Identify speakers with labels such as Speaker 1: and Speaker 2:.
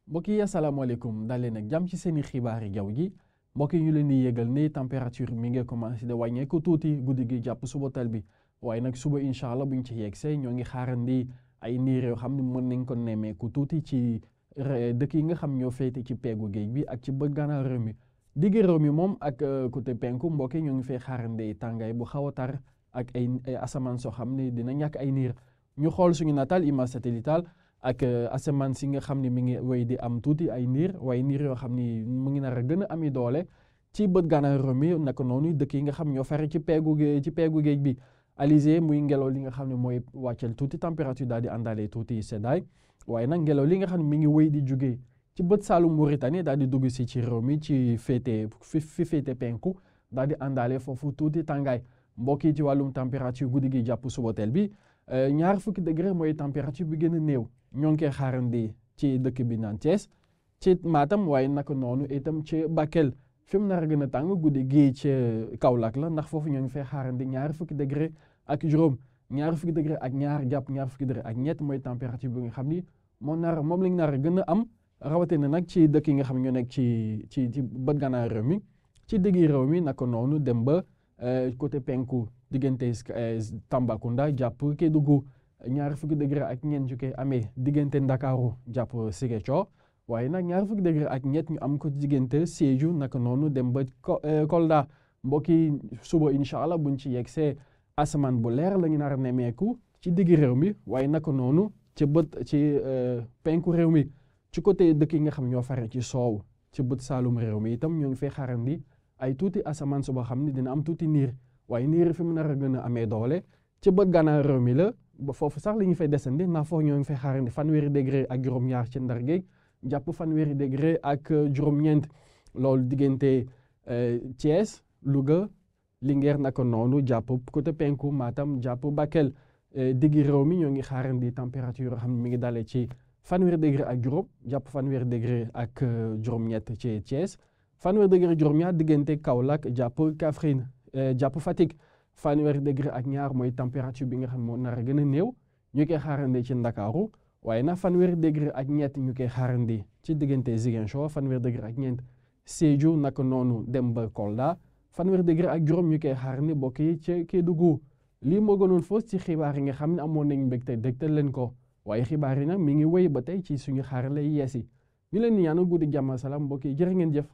Speaker 1: mbokk yi asalaamaaleykum daal leen ak jàmm ci seeni xibaari jaww ji mbokk yi ñu leen di yëgal ne température mi ngi commencé de wàññeeku tuuti guddi gi jàpp suba tal bi waaye nag suba incha allah buñ ci yegsee ñoo ngi xaarandi ay niir yoo xam ne mën nañ ko nemmeeku tuuti ci dëkk yi nga xam ñoo féete ci peegu géej bi ak ci bët gànnaar réew mi digg réew mi moom ak côté penku mbokk yi ñoo ngi fay xaarandi tàngaay bu xaw a tar ak ay asamaan soo xam ne dina ñàkk ay niir ñu xool suñu nataal image satellitale ak asamaan si nga xam ne mi ngi wéy di am tuuti ay niir waaye niir yoo xam ni mu ngi nar a gën a ami doole ci bët gànnaar réew mi naka noonu dëkk yi nga xam ñoo fare ci peegu géej bi alizé muy ngelaw li nga xam ne mooy wàccel tuuti température daal di àndaale tuuti seddaay waaye nag ngelaw li nga xam ne mi ngi wéy di jugee ci bët saalum Mauritanie daal di dugg si ci réew mi ci féete penku daal di àndaale foofu tuuti tàngaay mbokk yi ci wàllum température guddi gi jàpp subateel bi ñaar fukki degré mooy température bi gën a néew ñoo ngi koy xaarandi ci dëkk bi naan Thiès ci Matam waaye naka noonu itam ci Bakel fi mu nar a gën a tàng guddi gi ci Kaolack la ndax foofu ñoo ngi fay xaarandi ñaar fukki degré ak juróom ñaar fukki degré ak ñaar jàpp ñaar fukki degré ak ñett mooy température bi nga xam ni moom lañ nar a gën a am rawatina nag ci dëkk yi nga xam ñoo nekk ci bët gànnaar réew mi ci diggi réew mi naka noonu dem ba côté penku diggante Tambacounda jàpp Kédougou ñaar fukki degré ak ñeent yu koy amee diggante Ndakaaru jàpp Ziguinchor waaye nag ñaar fukki degré ak ñett ñu am ko diggante Sédhiou naka noonu dem ba Kolda mbokk yi suba incha allah buñ ci yegsee asamaan bu leer la ñu nar a nemmeeku ci diggi réew mi waaye naka noonu ci penku réew mi ci côté dëkk yi nga xam ñoo fare ci soow ci bët saalum réew mi itam ñoo ngi fay xaarandi ay tuuti asamaan suba xam ne dina am tuuti niir waaye niir fi mu nar a gën a amee doole ci bët gànnaar réew mi la ba foofu sax li ñu fay desandi ndax foofu ñoo ngi fay xaarandi fanweeri degré ak juróom-ñaar ci Ndar géej jàpp fanweeri degré ak juróom-ñeent loolu diggante Thiès Louga Linguère naka noonu jàpp côté penku Matam jàpp Bakel diggi réew mi ñoo ngi xaarandi température yoo xam ne mi ngi dalee ci fanweeri degré ak juróom jàpp fanweeri degré ak juróom-ñett ci Thiès fanweeri degré juróom-ñaar diggante Kaolack jàpp Kaffrine jàpp Fatick fanweeri degré ak ñaar mooy température bi nga xam moo nar a gën a néew ñu koy xaarandi ci Ndakaaru waaye nag fanweeri degré ak ñett ñu koy xaarandi ci diggante Ziguinchor fanweeri degré ak ñeent Sédhiou naka noonu dem ba Kolda fanweeri degré ak juróom ñu koy xaarandi bokk yi ci Kédougou lii moo gënoon fës ci xibaar yi nga xam ne amoon nañ mbégte dégtal leen ko waaye xibaar yi nag mi ngi wéy ba tey ci suñu xaarale yees yi ñu leen di ñaanal guddi jàmm salaam mbokk yi jërë ngeen jëf.